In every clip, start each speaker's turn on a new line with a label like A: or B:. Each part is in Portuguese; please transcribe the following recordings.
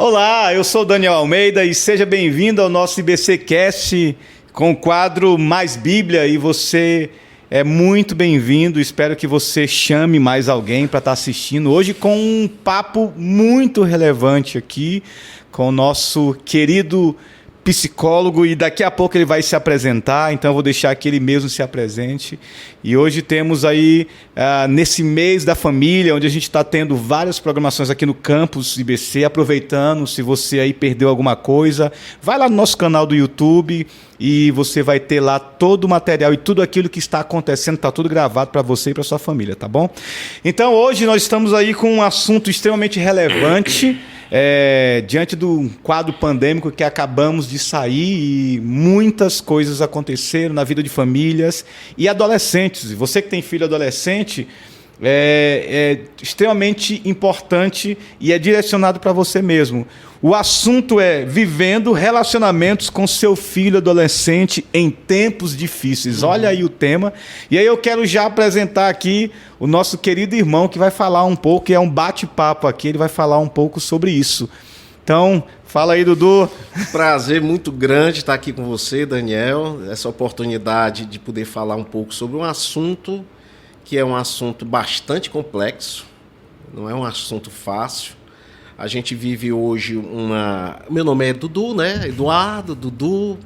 A: Olá, eu sou o Daniel Almeida e seja bem-vindo ao nosso IBCcast com o quadro Mais Bíblia, e você é muito bem-vindo. Espero que você chame mais alguém para estar assistindo hoje com um papo muito relevante aqui com o nosso querido psicólogo, e daqui a pouco ele vai se apresentar, então eu vou deixar que ele mesmo se apresente. E hoje temos aí, nesse mês da família, onde a gente está tendo várias programações aqui no campus IBC, aproveitando, se você aí perdeu alguma coisa, vai lá no nosso canal do YouTube e você vai ter lá todo o material e tudo aquilo que está acontecendo, está tudo gravado para você e para sua família, tá bom? Então hoje nós estamos aí com um assunto extremamente relevante, diante do quadro pandêmico que acabamos de sair, e muitas coisas aconteceram na vida de famílias e adolescentes. Você que tem filho adolescente, é extremamente importante e é direcionado para você mesmo. O assunto é vivendo relacionamentos com seu filho adolescente em tempos difíceis. Olha aí o tema. E aí eu quero já apresentar aqui o nosso querido irmão, que vai falar um pouco, é um bate-papo aqui, ele vai falar um pouco sobre isso. Então, fala aí, Dudu.
B: Prazer muito grande estar aqui com você, Daniel. Essa oportunidade de poder falar um pouco sobre um assunto que é um assunto bastante complexo, não é um assunto fácil. A gente vive hoje uma... Meu nome é Dudu, né? Eduardo, Dudu.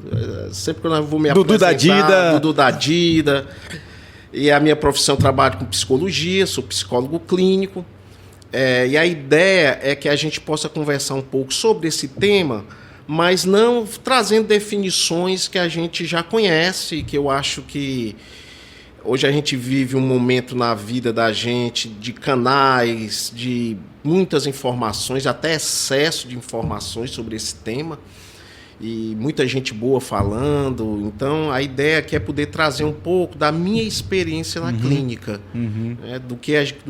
B: Sempre que eu vou me
A: Dudu
B: apresentar...
A: da Dida.
B: Dudu da Dida. E a minha profissão, trabalho com psicologia, sou psicólogo clínico. E a ideia é que a gente possa conversar um pouco sobre esse tema, mas não trazendo definições que a gente já conhece, que eu acho que hoje a gente vive um momento na vida da gente de canais, de muitas informações, até excesso de informações sobre esse tema, e muita gente boa falando. Então, a ideia aqui é poder trazer um pouco da minha experiência na clínica, do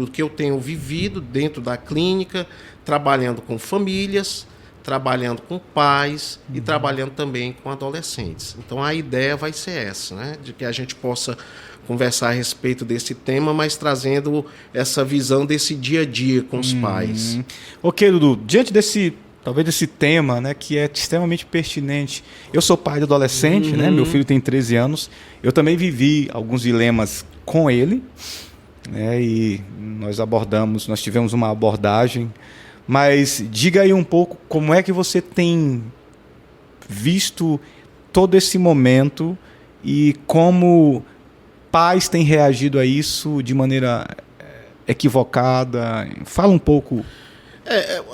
B: que eu tenho vivido dentro da clínica, trabalhando com famílias, trabalhando com pais e trabalhando também com adolescentes. Então, a ideia vai ser essa, né? De que a gente possa conversar a respeito desse tema, mas trazendo essa visão desse dia a dia com os pais.
A: Ok, Dudu, diante desse tema, né, que é extremamente pertinente. Eu sou pai de adolescente, né? Meu filho tem 13 anos. Eu também vivi alguns dilemas com ele, né, e nós tivemos uma abordagem. Mas diga aí um pouco como é que você tem visto todo esse momento e como pais têm reagido a isso de maneira equivocada. Fala um pouco.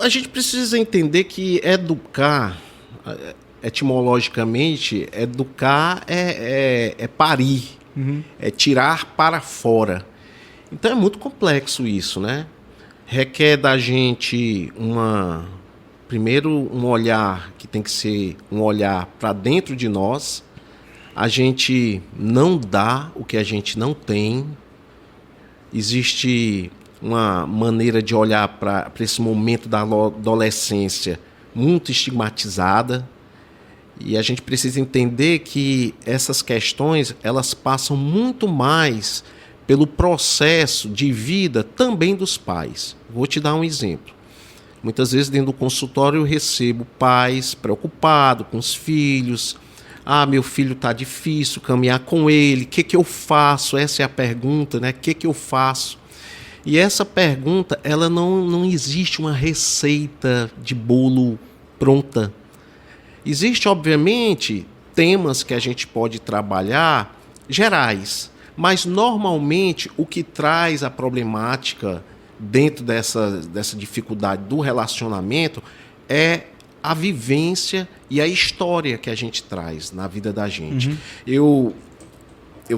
B: A gente precisa entender que educar, etimologicamente, educar é parir, é tirar para fora. Então é muito complexo isso, né? Requer da gente primeiro um olhar que tem que ser um olhar para dentro de nós. A gente não dá o que a gente não tem. Existe uma maneira de olhar para esse momento da adolescência muito estigmatizada. E a gente precisa entender que essas questões, elas passam muito mais pelo processo de vida também dos pais. Vou te dar um exemplo. Muitas vezes dentro do consultório eu recebo pais preocupados com os filhos. Meu filho está difícil caminhar com ele, o que eu faço? Essa é a pergunta, né? O que eu faço? E essa pergunta, ela não existe uma receita de bolo pronta. Existe, obviamente, temas que a gente pode trabalhar gerais, mas normalmente o que traz a problemática dentro dessa dificuldade do relacionamento é a vivência e a história que a gente traz na vida da gente. Eu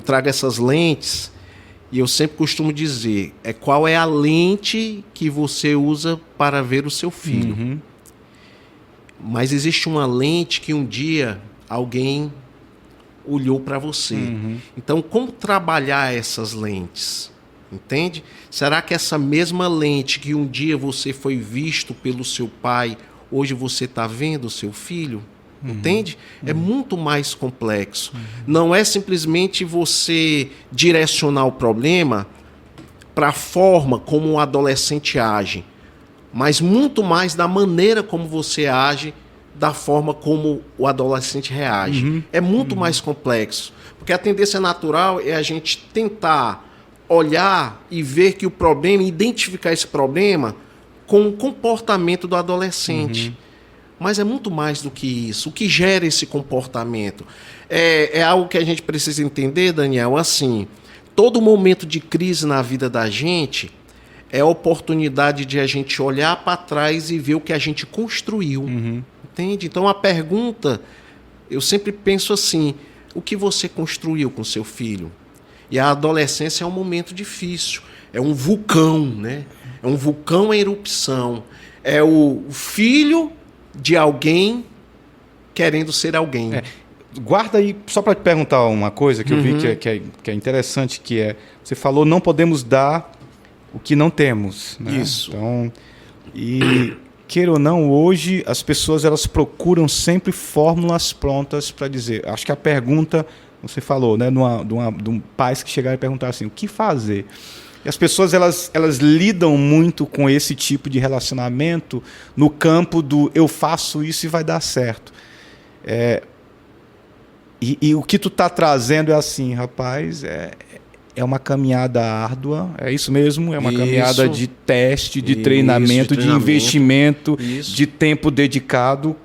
B: trago essas lentes e eu sempre costumo dizer, qual é a lente que você usa para ver o seu filho. Mas existe uma lente que um dia alguém olhou para você. Então, como trabalhar essas lentes? Entende? Será que essa mesma lente que um dia você foi visto pelo seu pai, hoje você está vendo o seu filho? Entende? É muito mais complexo. Não é simplesmente você direcionar o problema para a forma como um adolescente age. mas muito mais da maneira como você age, da forma como o adolescente reage. É muito mais complexo, porque a tendência natural é a gente tentar olhar e ver que o problema, identificar esse problema com o comportamento do adolescente. Mas é muito mais do que isso. O que gera esse comportamento? É algo que a gente precisa entender, Daniel, assim, todo momento de crise na vida da gente é a oportunidade de a gente olhar para trás e ver o que a gente construiu. Entende? Então a pergunta, eu sempre penso assim, o que você construiu com seu filho? E a adolescência é um momento difícil, é um vulcão, né? É um vulcão em erupção, é o filho de alguém querendo ser alguém.
A: Guarda aí, só para te perguntar uma coisa que eu vi que é interessante, que é, você falou, não podemos dar o que não temos. Né?
B: Isso.
A: Então, e queira ou não, hoje as pessoas elas procuram sempre fórmulas prontas para dizer. Acho que a pergunta, você falou, né, de um pais que chegaram e perguntaram assim, o que fazer? E as pessoas elas lidam muito com esse tipo de relacionamento no campo do eu faço isso e vai dar certo. E o que tu está trazendo é assim, rapaz, é uma caminhada árdua, é isso mesmo? É uma caminhada de teste, de treinamento, de investimento, de tempo dedicado.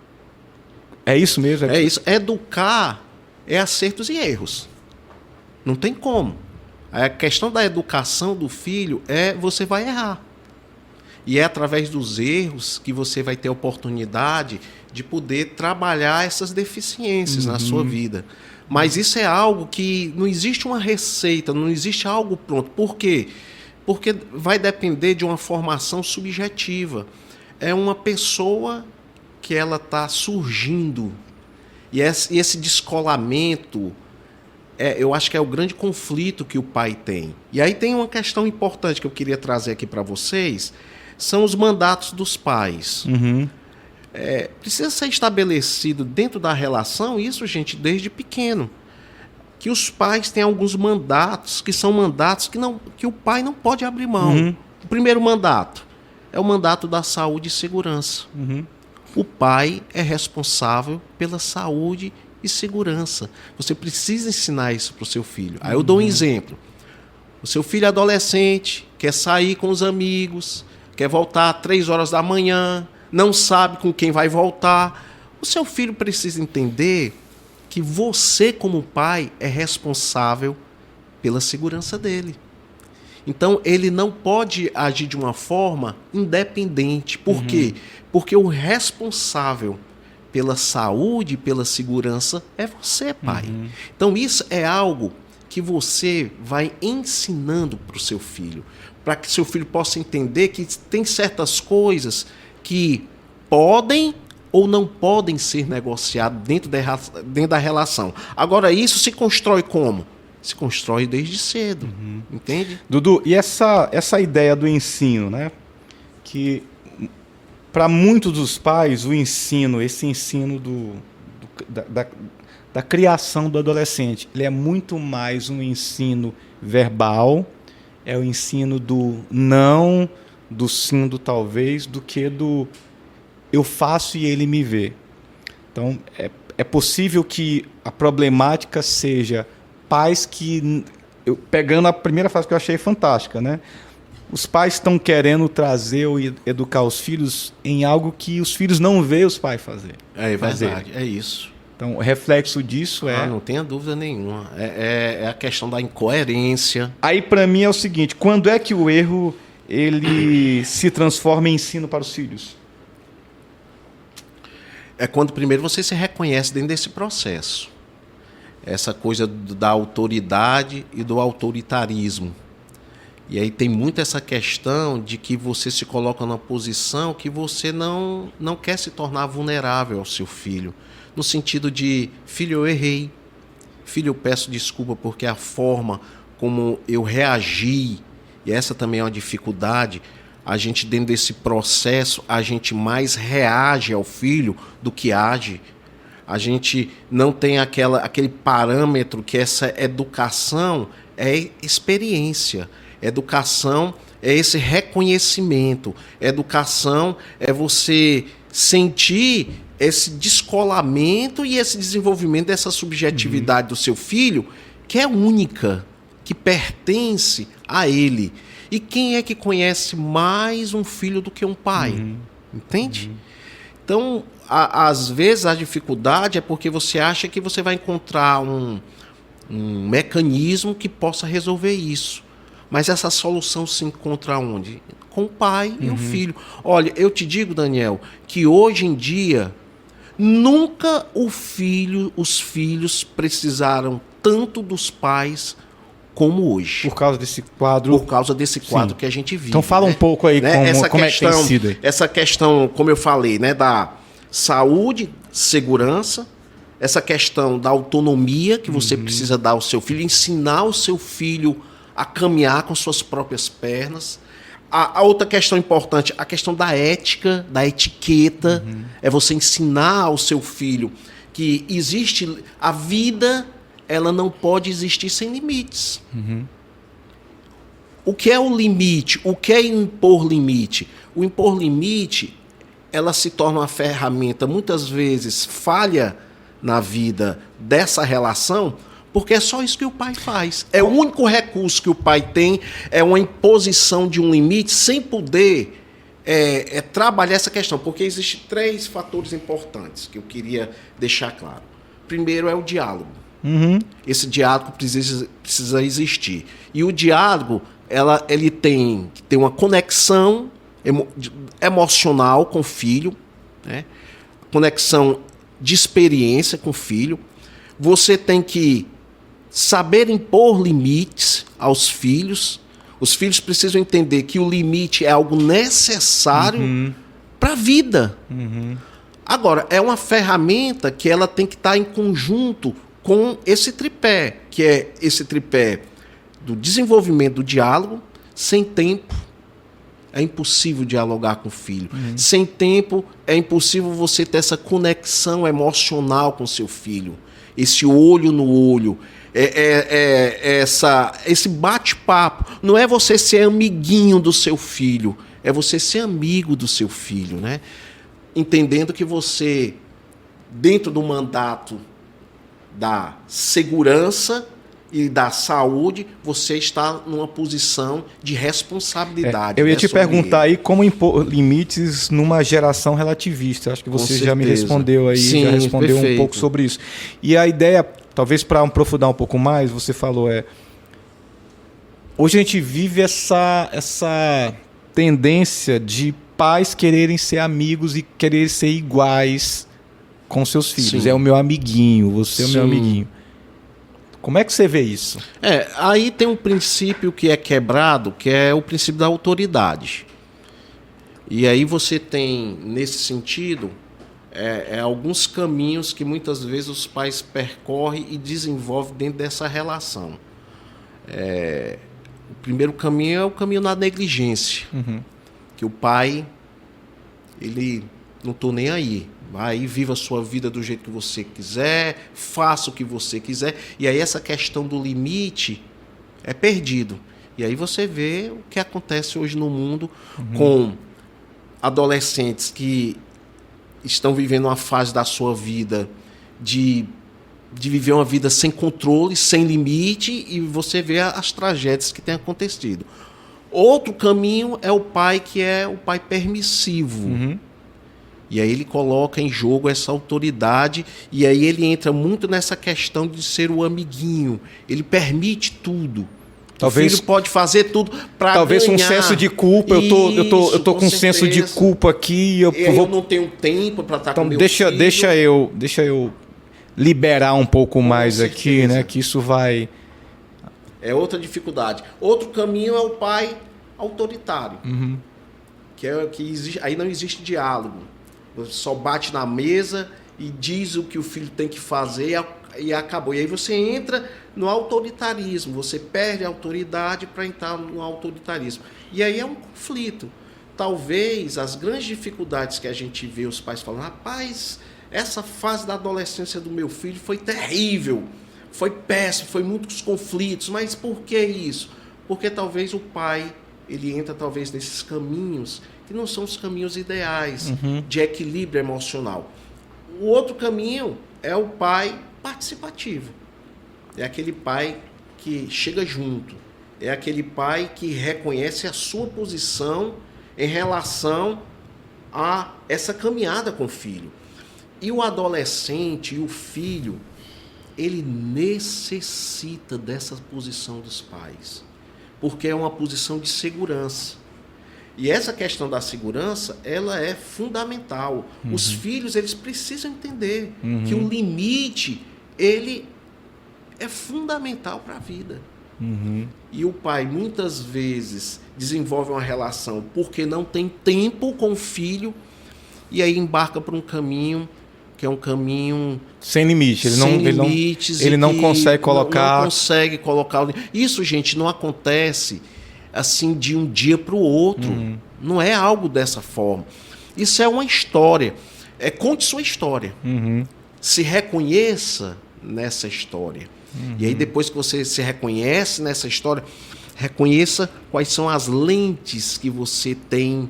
A: É isso mesmo?
B: É isso. Educar é acertos e erros. Não tem como. A questão da educação do filho é você vai errar. E é através dos erros que você vai ter a oportunidade de poder trabalhar essas deficiências na sua vida. Mas isso é algo que não existe uma receita, não existe algo pronto. Por quê? Porque vai depender de uma formação subjetiva. É uma pessoa que ela está surgindo. E esse descolamento, eu acho que é o grande conflito que o pai tem. E aí tem uma questão importante que eu queria trazer aqui para vocês, são os mandatos dos pais. Precisa ser estabelecido dentro da relação, isso, gente, desde pequeno, que os pais têm alguns mandatos, que são mandatos que o pai não pode abrir mão. O primeiro mandato é o mandato da saúde e segurança. O pai é responsável pela saúde e segurança. Você precisa ensinar isso para o seu filho. Aí eu dou um exemplo. O seu filho adolescente quer sair com os amigos, quer voltar às 3 horas da manhã, não sabe com quem vai voltar. O seu filho precisa entender que você, como pai, é responsável pela segurança dele. Então, ele não pode agir de uma forma independente. Por quê? Porque o responsável pela saúde e pela segurança é você, pai. Então, isso é algo que você vai ensinando para o seu filho, para que seu filho possa entender que tem certas coisas que podem ou não podem ser negociadas dentro da relação. Agora, isso se constrói como? Se constrói desde cedo, entende?
A: Dudu, e essa ideia do ensino, né? Que para muitos dos pais, esse ensino da criação do adolescente, ele é muito mais um ensino verbal, é o ensino do não, do sim, do talvez, do que do eu faço e ele me vê. Então, é possível que a problemática seja pais que... pegando a primeira frase que eu achei fantástica, né? Os pais estão querendo trazer ou educar os filhos em algo que os filhos não veem os pais fazer.
B: É verdade, é isso.
A: Então, o reflexo disso
B: não tenha dúvida nenhuma. É a questão da incoerência.
A: Aí, para mim, é o seguinte, quando é que o erro ele se transforma em ensino para os filhos?
B: É quando primeiro você se reconhece dentro desse processo. Essa coisa da autoridade e do autoritarismo. E aí tem muito essa questão de que você se coloca numa posição que você não quer se tornar vulnerável ao seu filho. No sentido de, filho, eu errei. Filho, eu peço desculpa porque a forma como eu reagi, e essa também é uma dificuldade, a gente dentro desse processo, a gente mais reage ao filho do que age. A gente não tem aquele parâmetro que essa educação é experiência. Educação é esse reconhecimento. Educação é você sentir esse descolamento e esse desenvolvimento dessa subjetividade do seu filho, que é única, que pertence a ele. E quem é que conhece mais um filho do que um pai? Entende? Então, às vezes, a dificuldade é porque você acha que você vai encontrar um mecanismo que possa resolver isso. Mas essa solução se encontra onde? Com o pai e o filho. Olha, eu te digo, Daniel, que hoje em dia, nunca os filhos precisaram tanto dos pais como hoje.
A: Por causa desse quadro.
B: Por causa desse quadro
A: Sim.
B: Que a gente vive.
A: Então fala um pouco aí como é que tem sido aí.
B: Essa questão, como eu falei, né, da saúde, segurança, essa questão da autonomia que você precisa dar ao seu filho, ensinar o seu filho a caminhar com suas próprias pernas. A outra questão importante, a questão da ética, da etiqueta, é você ensinar ao seu filho que existe a vida, ela não pode existir sem limites. O que é o limite? O que é impor limite? O impor limite, ela se torna uma ferramenta, muitas vezes falha na vida dessa relação, porque é só isso que o pai faz. É o único recurso que o pai tem, é uma imposição de um limite sem poder trabalhar essa questão, porque existem 3 fatores importantes que eu queria deixar claro. Primeiro é o diálogo. Esse diálogo precisa existir. E o diálogo, ele tem que ter uma conexão emocional com o filho, né? Conexão de experiência com o filho. Você tem que saber impor limites aos filhos. Os filhos precisam entender que o limite é algo necessário para a vida. Agora, é uma ferramenta que ela tem que estar em conjunto com esse tripé, que é esse tripé do desenvolvimento do diálogo. Sem tempo, é impossível dialogar com o filho. Sem tempo, é impossível você ter essa conexão emocional com seu filho. Esse olho no olho. Esse bate-papo. Não é você ser amiguinho do seu filho, é você ser amigo do seu filho, né? Entendendo que você, dentro do mandato da segurança e da saúde, você está numa posição de responsabilidade.
A: Eu ia te perguntar aí como impor limites numa geração relativista. Acho que você já me respondeu aí, já respondeu um pouco sobre isso. E a ideia, talvez para aprofundar um pouco mais, você falou hoje a gente vive essa tendência de pais quererem ser amigos e querer ser iguais com seus filhos.
B: Sim.
A: É o meu amiguinho, você é o meu amiguinho. Como é que você vê isso?
B: Aí tem um princípio que é quebrado, que é o princípio da autoridade. E aí você tem, nesse sentido, alguns caminhos que muitas vezes os pais percorrem e desenvolvem dentro dessa relação. O primeiro caminho é o caminho da negligência. Que o pai, ele não estou nem aí. Vai, viva a sua vida do jeito que você quiser, faça o que você quiser. E aí essa questão do limite é perdido. E aí você vê o que acontece hoje no mundo com adolescentes que estão vivendo uma fase da sua vida de viver uma vida sem controle, sem limite, e você vê as tragédias que têm acontecido. Outro caminho é o pai que é o pai permissivo. E aí ele coloca em jogo essa autoridade, e aí ele entra muito nessa questão de ser o amiguinho. Ele permite tudo. Talvez, o filho pode fazer tudo para ganhar.
A: Talvez um senso de culpa. Eu tô com um senso de culpa aqui. Eu
B: não tenho tempo para estar com meu
A: filho. Deixa eu liberar um pouco mais aqui, né? Que isso vai...
B: É outra dificuldade. Outro caminho é o pai autoritário. Que aí não existe diálogo. Você só bate na mesa e diz o que o filho tem que fazer e acabou. E aí você entra no autoritarismo, você perde a autoridade para entrar no autoritarismo. E aí é um conflito. Talvez as grandes dificuldades que a gente vê os pais falando, rapaz, essa fase da adolescência do meu filho foi terrível, foi péssimo, foi muitos conflitos. Mas por que isso? Porque talvez o pai ele entra talvez nesses caminhos que não são os caminhos ideais de equilíbrio emocional. O outro caminho é o pai participativo. É aquele pai que chega junto. É aquele pai que reconhece a sua posição em relação a essa caminhada com o filho. E o adolescente e o filho, ele necessita dessa posição dos pais, porque é uma posição de segurança. E essa questão da segurança, ela é fundamental. Os filhos, eles precisam entender que o limite, ele é fundamental para a vida. E o pai, muitas vezes, desenvolve uma relação porque não tem tempo com o filho, e aí embarca para um caminho que é um caminho
A: sem limite. Ele não consegue colocar...
B: Não consegue colocar... Isso, gente, não acontece assim de um dia para o outro. Não é algo dessa forma. Isso é uma história. Conte sua história. Se reconheça nessa história. E aí, depois que você se reconhece nessa história, reconheça quais são as lentes que você tem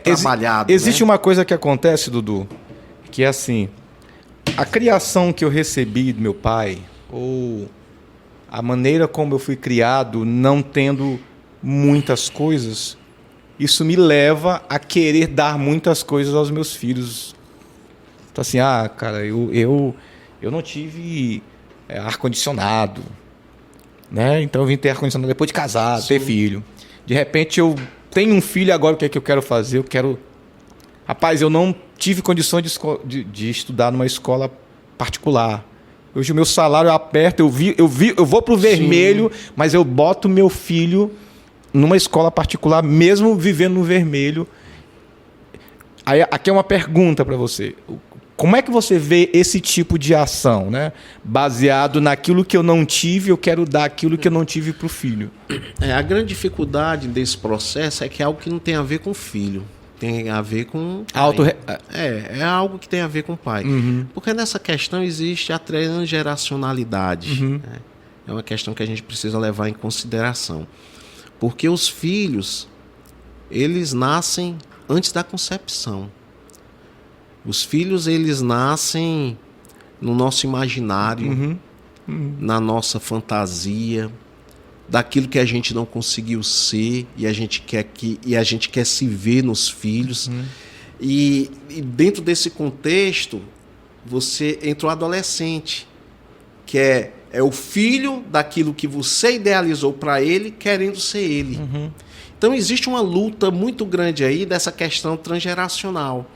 B: trabalhado.
A: Existe uma coisa que acontece, Dudu, que é assim: a criação que eu recebi do meu pai, ou a maneira como eu fui criado, não tendo muitas coisas, isso me leva a querer dar muitas coisas aos meus filhos. Então, assim, cara, eu não tive ar-condicionado, né? Então eu vim ter ar-condicionado depois de casar, ter filho. De repente eu tenho um filho, agora o que é que eu quero fazer? Rapaz, eu não tive condições de estudar numa escola particular. Hoje o meu salário aperta, eu vou pro vermelho, mas eu boto meu filho numa escola particular, mesmo vivendo no vermelho. Aí, aqui é uma pergunta para você. Como é que você vê esse tipo de ação, né? Baseado naquilo que eu não tive, eu quero dar aquilo que eu não tive para o filho.
B: A grande dificuldade desse processo é que é algo que não tem a ver com o filho. Tem a ver com é algo que tem a ver com o pai. Porque nessa questão existe a transgeracionalidade. Né? É uma questão que a gente precisa levar em consideração. Porque os filhos, eles nascem antes da concepção. Os filhos, eles nascem no nosso imaginário, na nossa fantasia, daquilo que a gente não conseguiu ser e a gente quer se ver nos filhos. E dentro desse contexto, você entra o adolescente, que é o filho daquilo que você idealizou para ele, querendo ser ele. Então existe uma luta muito grande aí dessa questão transgeracional,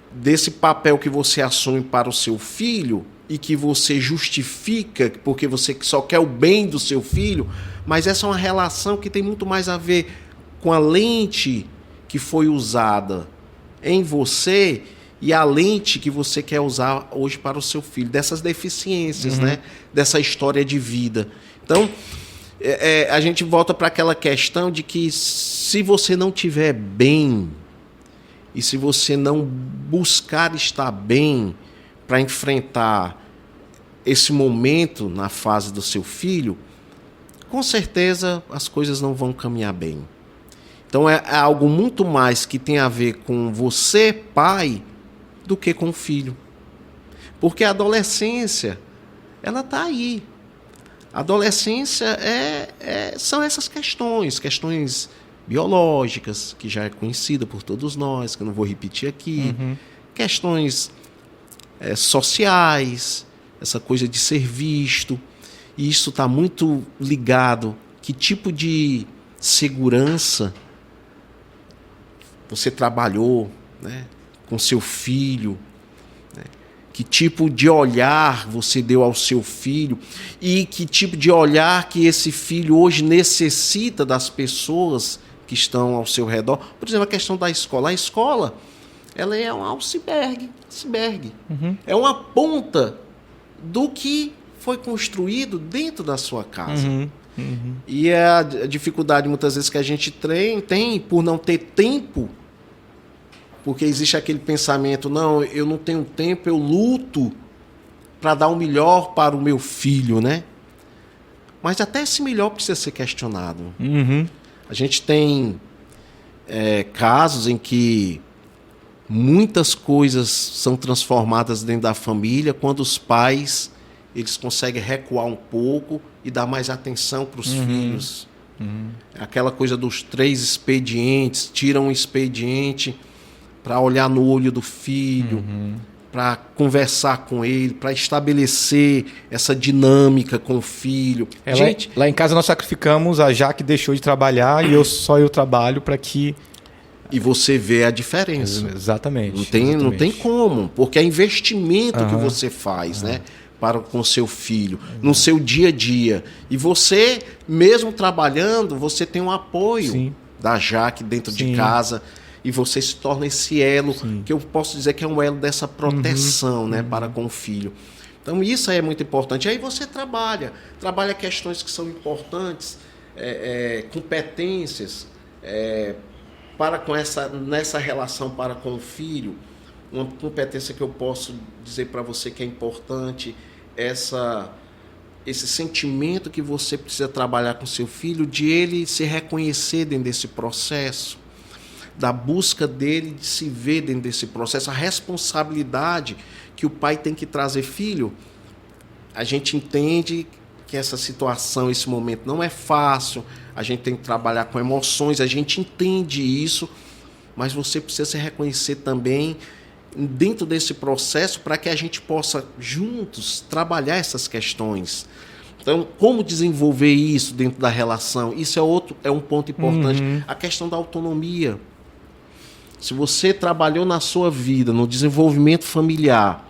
B: desse papel que você assume para o seu filho e que você justifica porque você só quer o bem do seu filho, mas essa é uma relação que tem muito mais a ver com a lente que foi usada em você e a lente que você quer usar hoje para o seu filho, dessas deficiências, né? Dessa história de vida. Então, a gente volta para aquela questão de que se você não estiver bem e se você não buscar estar bem para enfrentar esse momento na fase do seu filho, com certeza as coisas não vão caminhar bem. Então é algo muito mais que tem a ver com você, pai, do que com o filho. Porque a adolescência, ela está aí. A adolescência são essas questões biológicas, que já é conhecida por todos nós, que eu não vou repetir aqui, questões sociais, essa coisa de ser visto, e isso está muito ligado que tipo de segurança você trabalhou, né, com seu filho, né, que tipo de olhar você deu ao seu filho e que tipo de olhar que esse filho hoje necessita das pessoas que estão ao seu redor. Por exemplo, a questão da escola. A escola, ela é um iceberg. É uma ponta do que foi construído dentro da sua casa. E a dificuldade, muitas vezes, que a gente tem por não ter tempo, porque existe aquele pensamento, não, eu não tenho tempo, eu luto para dar o melhor para o meu filho, né? Mas até esse melhor precisa ser questionado.
A: Uhum.
B: A gente tem casos em que muitas coisas são transformadas dentro da família quando os pais eles conseguem recuar um pouco e dar mais atenção para os filhos. Aquela coisa dos 3 expedientes, tiram um expediente para olhar no olho do filho, para conversar com ele, para estabelecer essa dinâmica com o filho.
A: Gente, lá em casa nós sacrificamos a Jaque deixou de trabalhar e eu trabalho para que...
B: E você vê a diferença.
A: Exatamente.
B: Não tem como, porque é investimento que você faz, né? Para com seu filho, no seu dia a dia. E você, mesmo trabalhando, você tem um apoio da Jaque dentro de casa. E você se torna esse elo, que eu posso dizer que é um elo dessa proteção, né, para com o filho. Então isso aí é muito importante. Aí você trabalha questões que são importantes, competências, para com nessa relação para com o filho. Uma competência que eu posso dizer para você que é importante, esse sentimento que você precisa trabalhar com seu filho, de ele se reconhecer dentro desse processo, da busca dele de se ver dentro desse processo, a responsabilidade que o pai tem que trazer. Filho, a gente entende que essa situação, esse momento não é fácil, a gente tem que trabalhar com emoções, a gente entende isso, mas você precisa se reconhecer também dentro desse processo para que a gente possa juntos trabalhar essas questões. Então, como desenvolver isso dentro da relação? Isso é um ponto importante. A questão da autonomia. Se você trabalhou na sua vida, no desenvolvimento familiar,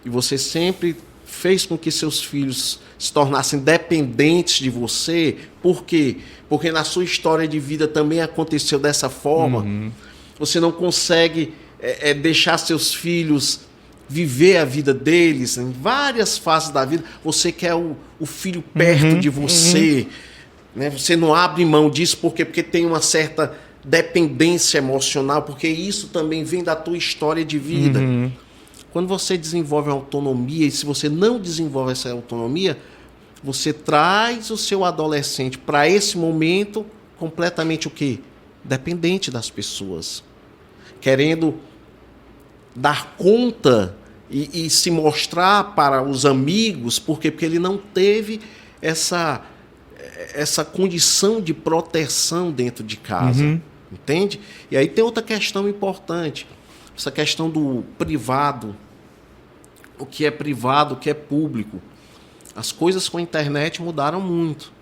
B: e você sempre fez com que seus filhos se tornassem dependentes de você, por quê? Porque na sua história de vida também aconteceu dessa forma. Você não consegue deixar seus filhos viver a vida deles em várias fases da vida. Você quer o filho perto de você. Né? Você não abre mão disso porque tem uma certa dependência emocional, porque isso também vem da tua história de vida. Quando você desenvolve a autonomia, e se você não desenvolve essa autonomia, você traz o seu adolescente para esse momento completamente o quê? Dependente das pessoas. Querendo dar conta e se mostrar para os amigos, porque ele não teve essa condição de proteção dentro de casa. Entende? E aí tem outra questão importante, essa questão do privado, o que é privado, o que é público. As coisas com a internet mudaram muito.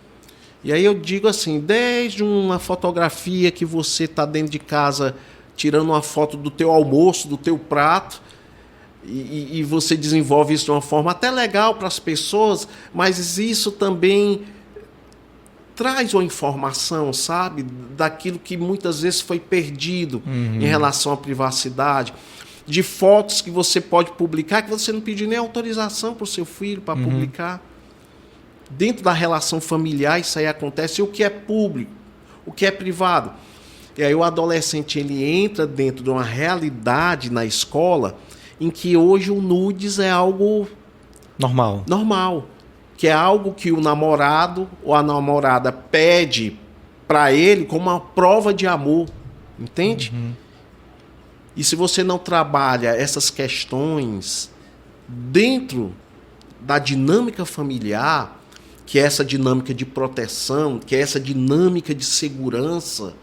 B: E aí eu digo assim, desde uma fotografia que você está dentro de casa tirando uma foto do teu almoço, do teu prato, e você desenvolve isso de uma forma até legal para as pessoas, mas isso também traz uma informação, sabe, daquilo que muitas vezes foi perdido em relação à privacidade, de fotos que você pode publicar, que você não pediu nem autorização para o seu filho para publicar. Dentro da relação familiar isso aí acontece. E o que é público, o que é privado. E aí o adolescente ele entra dentro de uma realidade na escola em que hoje o nudes é algo normal, que é algo que o namorado ou a namorada pede para ele como uma prova de amor, entende? E se você não trabalha essas questões dentro da dinâmica familiar, que é essa dinâmica de proteção, que é essa dinâmica de segurança,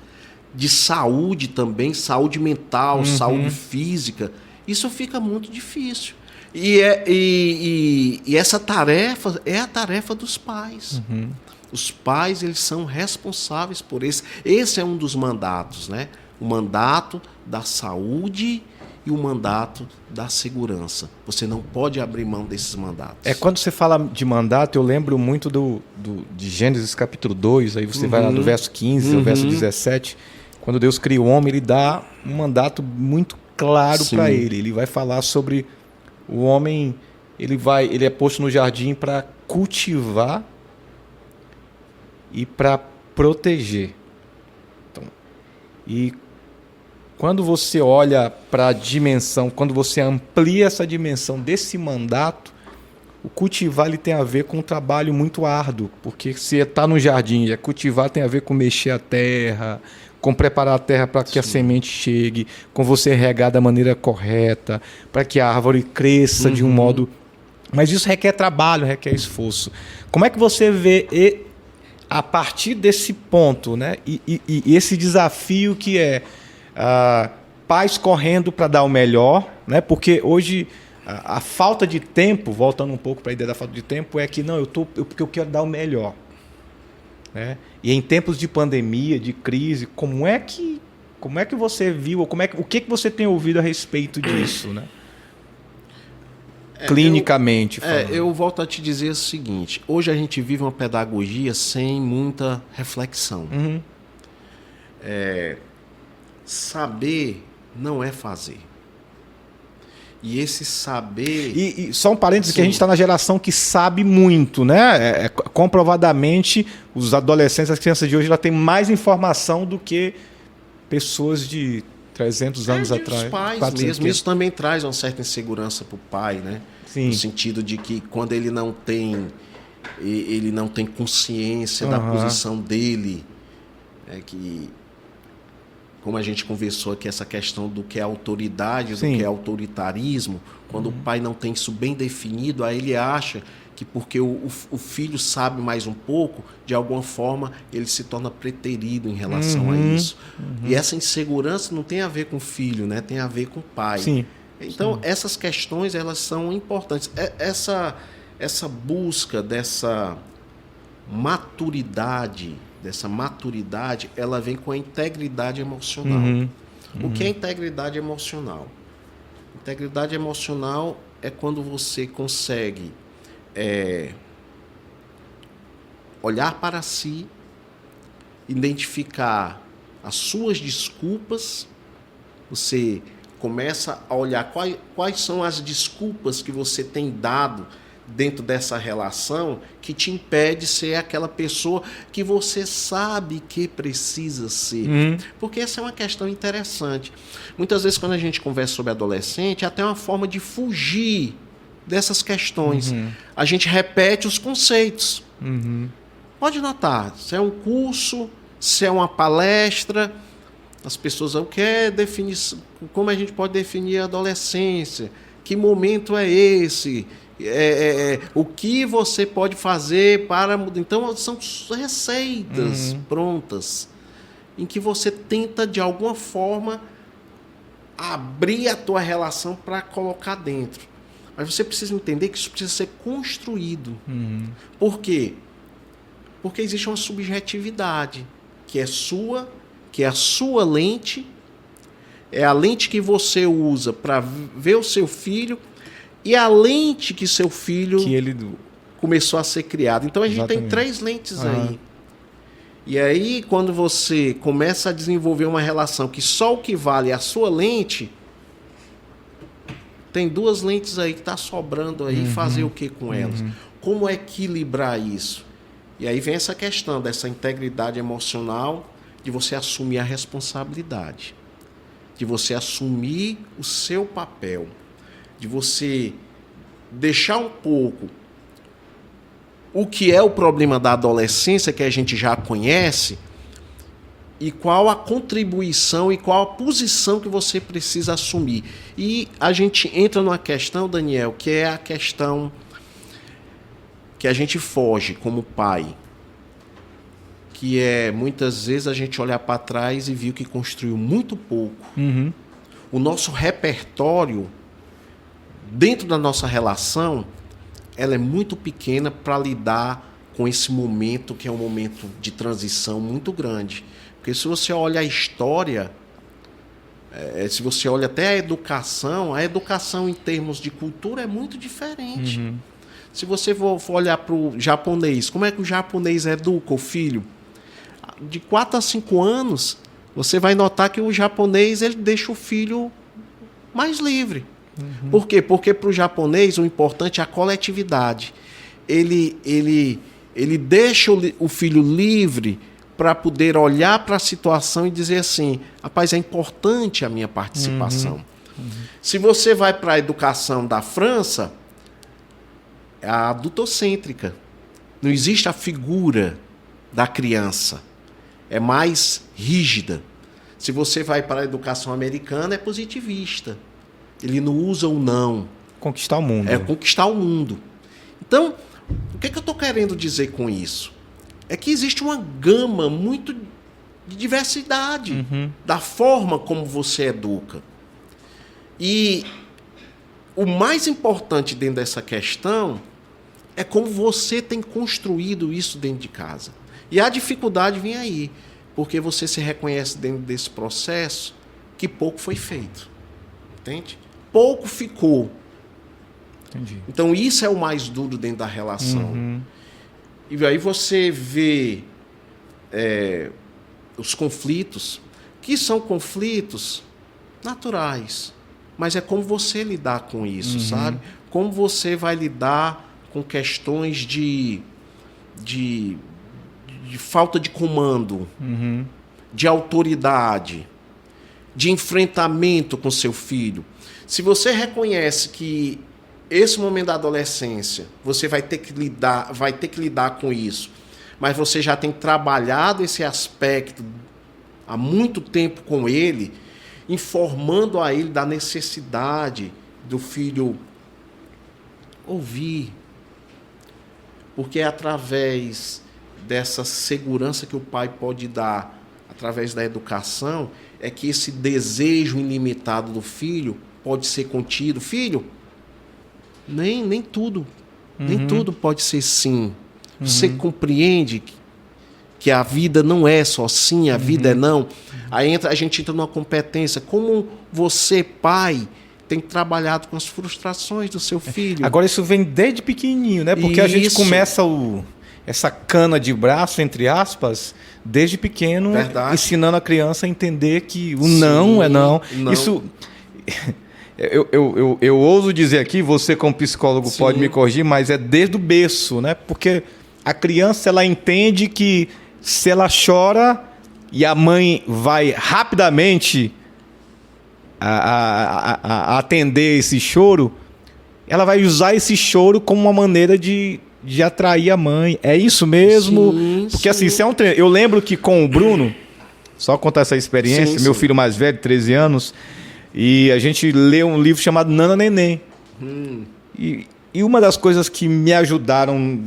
B: de saúde também, saúde mental, saúde física, isso fica muito difícil. E essa tarefa é a tarefa dos pais. Os pais, eles são responsáveis por esse. Esse é um dos mandatos, né? O mandato da saúde e o mandato da segurança. Você não pode abrir mão desses mandatos.
A: Quando você fala de mandato, eu lembro muito de Gênesis capítulo 2, aí você vai lá do verso 15 ao verso 17, quando Deus cria o homem, ele dá um mandato muito claro para ele. Ele vai falar sobre o homem, ele é posto no jardim para cultivar e para proteger. Então, e quando você olha para a dimensão, quando você amplia essa dimensão desse mandato, o cultivar ele tem a ver com um trabalho muito árduo, porque se está no jardim, cultivar tem a ver com mexer a terra, com preparar a terra para que a semente chegue, com você regar da maneira correta, para que a árvore cresça de um modo... Mas isso requer trabalho, requer esforço. Como é que você vê a partir desse ponto, né? E esse desafio que é pais correndo para dar o melhor, né? Porque hoje a falta de tempo, voltando um pouco para a ideia da falta de tempo, é que não, porque eu quero dar o melhor. Né? E em tempos de pandemia, de crise, como é que você viu, o que você tem ouvido a respeito disso, né? Clinicamente falando.
B: Eu volto a te dizer o seguinte, hoje a gente vive uma pedagogia sem muita reflexão. Saber não é fazer. E esse saber...
A: E só um parênteses, que a gente está na geração que sabe muito, né? Comprovadamente, os adolescentes, as crianças de hoje, ela tem mais informação do que pessoas de 300 anos atrás.
B: Os pais
A: 400,
B: mesmo. Isso também traz uma certa insegurança para o pai, né?
A: Sim.
B: No sentido de que quando ele não tem consciência da posição dele, que... Como a gente conversou aqui, essa questão do que é autoridade, do que é autoritarismo, quando o pai não tem isso bem definido, aí ele acha que porque o filho sabe mais um pouco, de alguma forma ele se torna preterido em relação a isso. E essa insegurança não tem a ver com o filho, né? Tem a ver com o pai.
A: Sim.
B: Então, essas questões elas são importantes. Essa busca dessa maturidade, ela vem com a integridade emocional. O que é integridade emocional? Integridade emocional é quando você consegue olhar para si, identificar as suas desculpas, você começa a olhar quais são as desculpas que você tem dado dentro dessa relação que te impede de ser aquela pessoa que você sabe que precisa ser. Porque essa é uma questão interessante. Muitas vezes, quando a gente conversa sobre adolescente, é até uma forma de fugir dessas questões. A gente repete os conceitos. Pode notar, se é um curso, se é uma palestra, as pessoas vão querer definir como a gente pode definir a adolescência, que momento é esse, o que você pode fazer para mudar. Então, são receitas prontas, em que você tenta, de alguma forma, abrir a tua relação para colocar dentro. Mas você precisa entender que isso precisa ser construído. Por quê? Porque existe uma subjetividade, que é a sua lente, é a lente que você usa para ver o seu filho, e a lente que seu filho começou a ser criado. Então a gente tem 3 lentes aí. E aí, quando você começa a desenvolver uma relação que só o que vale é a sua lente, tem 2 lentes aí que está sobrando aí, fazer o que com elas? Como equilibrar isso? E aí vem essa questão dessa integridade emocional, de você assumir a responsabilidade, de você assumir o seu papel, de você deixar um pouco o que é o problema da adolescência, que a gente já conhece, e qual a contribuição e qual a posição que você precisa assumir. E a gente entra numa questão, Daniel, que é a questão que a gente foge como pai, que é muitas vezes a gente olhar para trás e viu que construiu muito pouco. O nosso repertório dentro da nossa relação, ela é muito pequena para lidar com esse momento, que é um momento de transição muito grande. Porque se você olha a história, se você olha até a educação em termos de cultura é muito diferente. Se você for olhar para o japonês, como é que o japonês educa o filho? De 4 a 5 anos, você vai notar que o japonês ele deixa o filho mais livre. Por quê? Porque para o japonês o importante é a coletividade. Ele deixa o filho livre para poder olhar para a situação e dizer assim, rapaz, é importante a minha participação. Se você vai para a educação da França, é a adultocêntrica. Não existe a figura da criança. É mais rígida. Se você vai para a educação americana, é positivista. Ele não usa o não.
A: Conquistar o mundo.
B: É conquistar o mundo. Então, o que eu estou querendo dizer com isso? É que existe uma gama muito de diversidade da forma como você educa. E o mais importante dentro dessa questão é como você tem construído isso dentro de casa. E a dificuldade vem aí, porque você se reconhece dentro desse processo que pouco foi feito. Entende? Pouco ficou.
A: Entendi.
B: Então isso é o mais duro dentro da relação. E aí você vê os conflitos, que são conflitos naturais. Mas é como você lidar com isso, sabe? Como você vai lidar com questões de falta de comando, de autoridade, de enfrentamento com seu filho. Se você reconhece que esse momento da adolescência você vai ter que lidar com isso, mas você já tem trabalhado esse aspecto há muito tempo com ele, informando a ele da necessidade do filho ouvir, porque é através dessa segurança que o pai pode dar, através da educação, é que esse desejo ilimitado do filho pode ser contido. Filho, nem tudo pode ser sim. Você compreende que a vida não é só sim, a vida é não. Aí a gente entra numa competência. Como você, pai, tem trabalhado com as frustrações do seu filho?
A: Agora isso vem desde pequenininho, né? Porque a gente começa essa cana de braço, entre aspas, desde pequeno, ensinando a criança a entender que o não é não. Isso... Eu ouso dizer aqui, você como psicólogo pode me corrigir, mas é desde o berço, né? Porque a criança, ela entende que se ela chora e a mãe vai rapidamente a atender esse choro, ela vai usar esse choro como uma maneira de atrair a mãe. É isso mesmo? Porque assim, isso é um treino. Eu lembro que com o Bruno, só contar essa experiência, meu filho mais velho, 13 anos, e a gente leu um livro chamado Nana Neném. E uma das coisas que me ajudaram,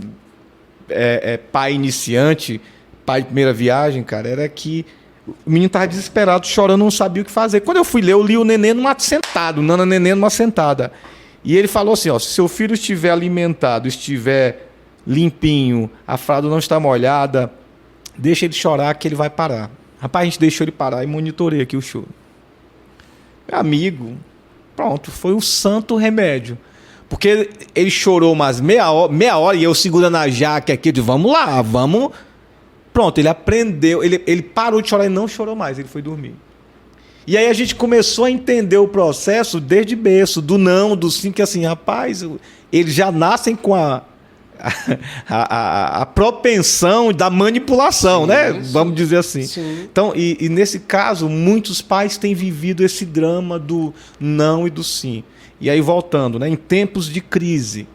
A: pai iniciante, pai de primeira viagem, cara, era que o menino estava desesperado, chorando, não sabia o que fazer. Quando eu fui ler, eu li o Neném numa sentada, o Nana Neném numa sentada. E ele falou assim, ó, se seu filho estiver alimentado, estiver limpinho, a fralda não está molhada, deixa ele chorar que ele vai parar. Rapaz, a gente deixou ele parar e monitorei aqui o choro. Meu amigo, pronto, foi um santo remédio. Porque ele chorou umas meia hora e eu segurando a jaque aqui, de vamos lá, vamos. Pronto, ele aprendeu, ele parou de chorar e não chorou mais, ele foi dormir. E aí a gente começou a entender o processo desde berço, do não, do sim, que assim, rapaz, eles já nascem com a propensão da manipulação, né? Vamos dizer assim. Então, e nesse caso, muitos pais têm vivido esse drama do não e do sim. E aí, voltando, né? Em tempos de crise,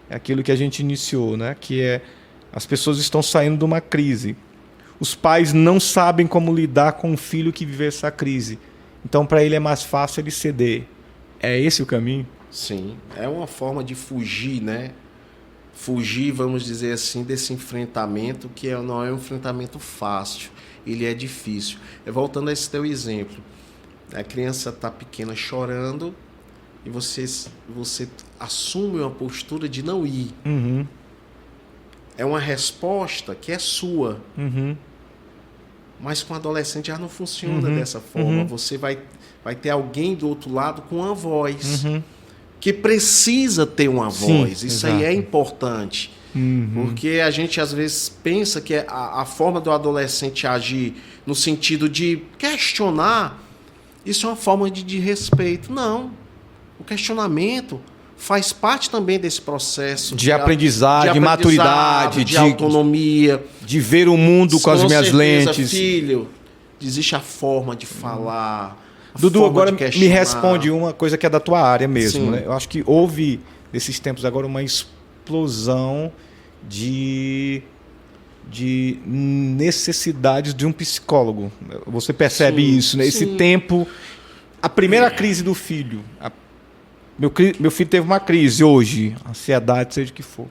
A: é aquilo que a gente iniciou, né? Que é, as pessoas estão saindo de uma crise. Os pais não sabem como lidar com um filho que vive essa crise. Então, para ele é mais fácil ele ceder. É esse o caminho?
B: Sim, é uma forma de fugir, né? Fugir, vamos dizer assim, desse enfrentamento, que não é um enfrentamento fácil, ele é difícil. Voltando a esse teu exemplo, a criança está pequena chorando e você assume uma postura de não ir. É uma resposta que é sua. Mas com o adolescente já não funciona dessa forma. Você vai ter alguém do outro lado com uma voz. Que precisa ter uma voz. Isso aí é importante. Porque a gente às vezes pensa que a forma do adolescente agir no sentido de questionar, isso é uma forma de respeito. Não. O questionamento faz parte também desse processo
A: de aprendizagem, de maturidade,
B: de autonomia,
A: de ver o mundo com as minhas lentes.
B: Filho, existe a forma de falar.
A: Dudu, agora me responde uma coisa que é da tua área mesmo. Né? Eu acho que houve, nesses tempos agora, uma explosão de necessidades de um psicólogo. Você percebe isso, né? Esse tempo, a primeira crise do filho. Meu filho teve uma crise hoje, ansiedade, seja o que for.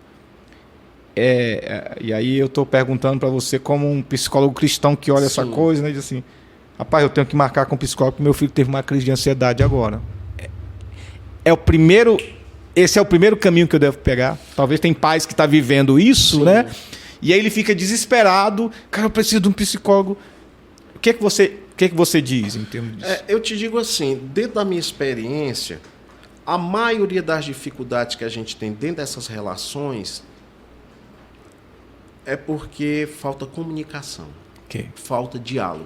A: E aí eu estou perguntando para você, como um psicólogo cristão que olha essa coisa, né, diz assim: rapaz, eu tenho que marcar com o psicólogo porque meu filho teve uma crise de ansiedade agora. Esse é o primeiro caminho que eu devo pegar. Talvez tem pais que estão vivendo isso, né? E aí ele fica desesperado. Cara, eu preciso de um psicólogo. O que é que você diz em termos disso?
B: Eu te digo assim, dentro da minha experiência, a maioria das dificuldades que a gente tem dentro dessas relações é porque falta comunicação, falta diálogo.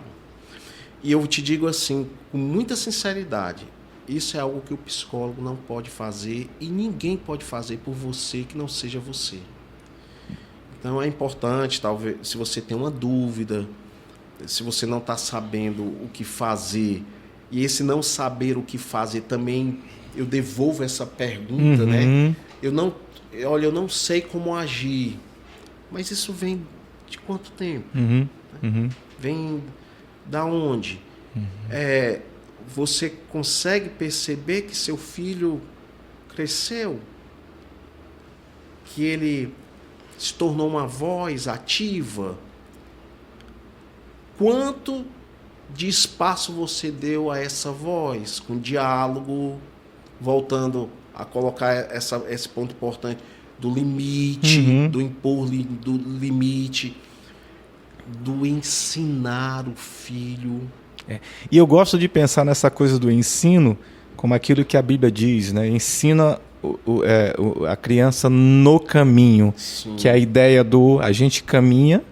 B: E eu te digo assim, com muita sinceridade, isso é algo que o psicólogo não pode fazer e ninguém pode fazer por você que não seja você. Então é importante, talvez, se você tem uma dúvida, se você não está sabendo o que fazer, e esse não saber o que fazer também, eu devolvo essa pergunta, né? Eu não sei como agir, mas isso vem de quanto tempo? Vem da onde? Você consegue perceber que seu filho cresceu? Que ele se tornou uma voz ativa? Quanto de espaço você deu a essa voz? Com diálogo, voltando a colocar esse ponto importante do limite, do impor do limite, do ensinar o filho.
A: E eu gosto de pensar nessa coisa do ensino como aquilo que a Bíblia diz, né? Ensina a criança no caminho. Sim. Que é a ideia a gente caminha,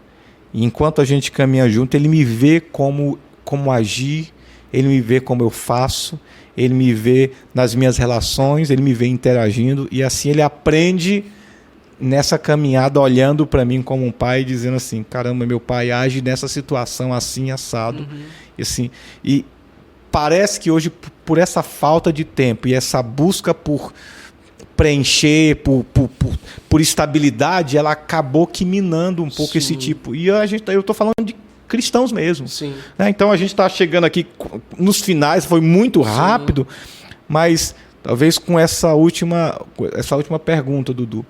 A: e enquanto a gente caminha junto, ele me vê como agir, ele me vê como eu faço, ele me vê nas minhas relações, ele me vê interagindo, e assim ele aprende nessa caminhada, olhando para mim como um pai, dizendo assim: caramba, meu pai age nessa situação assim, assado. E assim, e parece que hoje, por essa falta de tempo e essa busca por preencher, por estabilidade, ela acabou que minando um pouco esse tipo. E eu estou falando de cristãos mesmo. Sim. Né? Então a gente está chegando aqui nos finais, foi muito rápido, mas talvez com essa última pergunta, Dudu.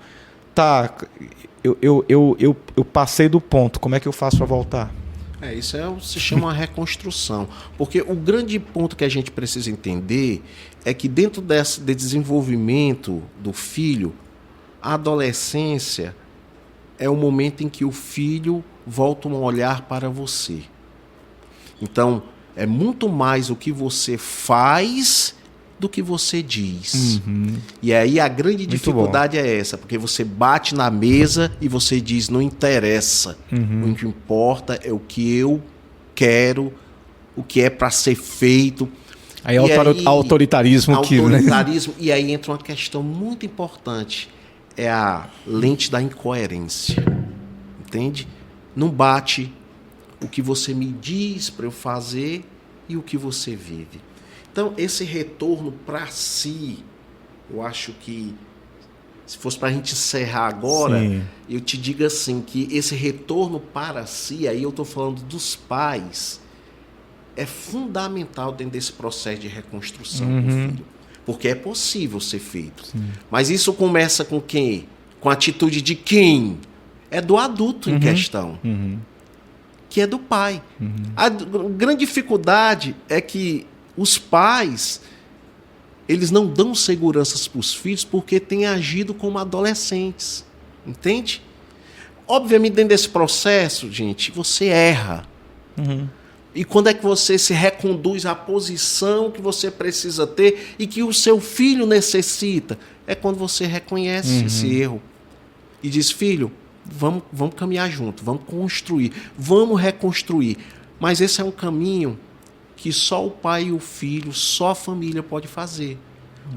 A: Tá, eu passei do ponto, como é que eu faço para voltar?
B: Isso se chama uma reconstrução. Porque o grande ponto que a gente precisa entender é que dentro desse desenvolvimento do filho, a adolescência é o momento em que o filho volta um olhar para você. Então, é muito mais o que você faz do que você diz. E aí a grande dificuldade é essa, porque você bate na mesa e você diz: não interessa, o que importa é o que eu quero, o que é para ser feito.
A: Aí autoritarismo.
B: Autoritarismo, e aí entra uma questão muito importante, é a lente da incoerência, entende? Não bate o que você me diz para eu fazer e o que você vive. Então, esse retorno para si, eu acho que, se fosse para a gente encerrar agora, eu te digo assim, que esse retorno para si, aí eu estou falando dos pais, é fundamental dentro desse processo de reconstrução do filho. Porque é possível ser feito. Mas isso começa com quem? Com a atitude de quem? É do adulto em questão. Que é do pai. A grande dificuldade é que os pais, eles não dão seguranças para os filhos porque têm agido como adolescentes. Entende? Obviamente, dentro desse processo, gente, você erra. E quando é que você se reconduz à posição que você precisa ter e que o seu filho necessita? É quando você reconhece esse erro e diz: filho, vamos caminhar junto, vamos construir, vamos reconstruir. Mas esse é um caminho que só o pai e o filho, só a família pode fazer.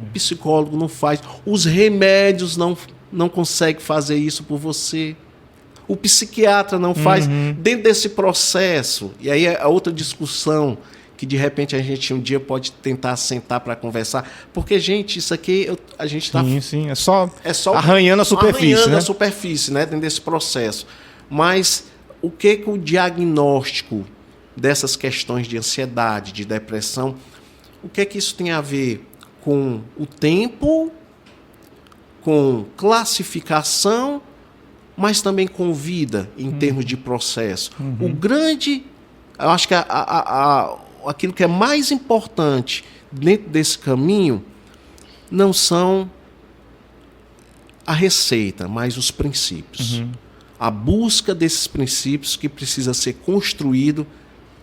B: O psicólogo não faz. Os remédios não conseguem fazer isso por você. O psiquiatra não faz. Dentro desse processo, e aí é a outra discussão que de repente a gente um dia pode tentar sentar para conversar. Porque, gente, isso aqui a gente está...
A: Sim, é só arranhando a superfície.
B: Arranhando,
A: né?
B: a superfície, né, dentro desse processo. Mas o que o diagnóstico dessas questões de ansiedade, de depressão, o que isso tem a ver com o tempo, com classificação, mas também com vida em termos de processo? O grande... Eu acho que aquilo que é mais importante dentro desse caminho não são a receita, mas os princípios. A busca desses princípios que precisa ser construído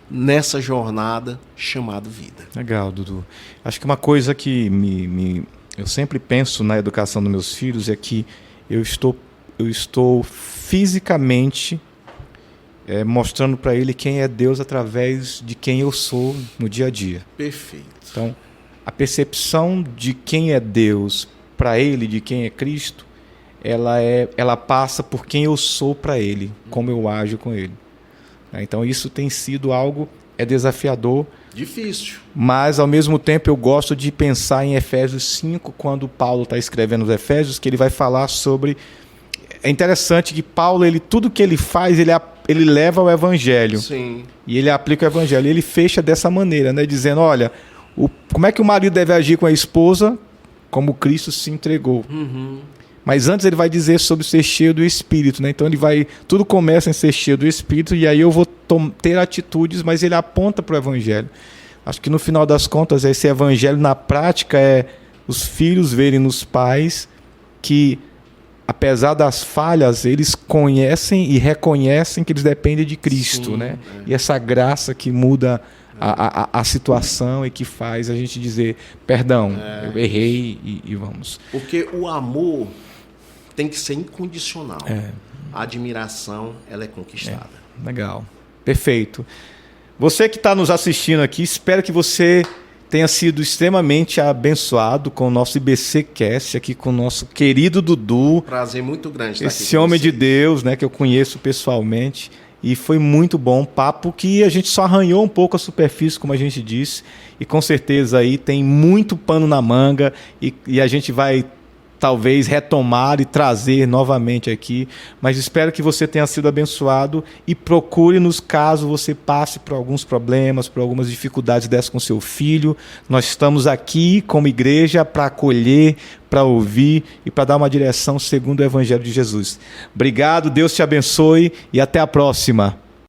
B: nessa jornada chamada vida.
A: Legal, Dudu. Acho que uma coisa que eu sempre penso na educação dos meus filhos é que eu estou fisicamente mostrando para ele quem é Deus através de quem eu sou no dia a dia.
B: Perfeito.
A: Então, a percepção de quem é Deus para ele, de quem é Cristo, ela passa por quem eu sou para ele, como eu ajo com ele. Então, isso tem sido algo desafiador.
B: Difícil.
A: Mas, ao mesmo tempo, eu gosto de pensar em Efésios 5, quando Paulo está escrevendo os Efésios, que ele vai falar sobre... É interessante que Paulo, tudo que ele faz, ele leva ao Evangelho.
B: Sim.
A: E ele aplica o Evangelho. E ele fecha dessa maneira, né? Dizendo, olha, como é que o marido deve agir com a esposa? Como Cristo se entregou. Mas antes ele vai dizer sobre ser cheio do Espírito, né? Então tudo começa em ser cheio do Espírito, e aí eu vou ter atitudes, mas ele aponta para o Evangelho. Acho que no final das contas, esse Evangelho na prática é os filhos verem nos pais que, apesar das falhas, eles conhecem e reconhecem que eles dependem de Cristo. Sim, né? E essa graça que muda a situação e que faz a gente dizer, perdão, eu errei e vamos.
B: Porque o amor tem que ser incondicional. A admiração, ela é conquistada.
A: Legal. Perfeito. Você que está nos assistindo aqui, espero que você tenha sido extremamente abençoado com o nosso IBCcast, aqui com o nosso querido Dudu.
B: Prazer muito grande estar
A: esse homem de Deus, né, que eu conheço pessoalmente. E foi muito bom, papo que a gente só arranhou um pouco a superfície, como a gente disse. E com certeza aí tem muito pano na manga e a gente vai talvez retomar e trazer novamente aqui, mas espero que você tenha sido abençoado e procure-nos caso você passe por alguns problemas, por algumas dificuldades dessas com seu filho. Nós estamos aqui como igreja para acolher, para ouvir e para dar uma direção segundo o Evangelho de Jesus. Obrigado, Deus te abençoe e até a próxima.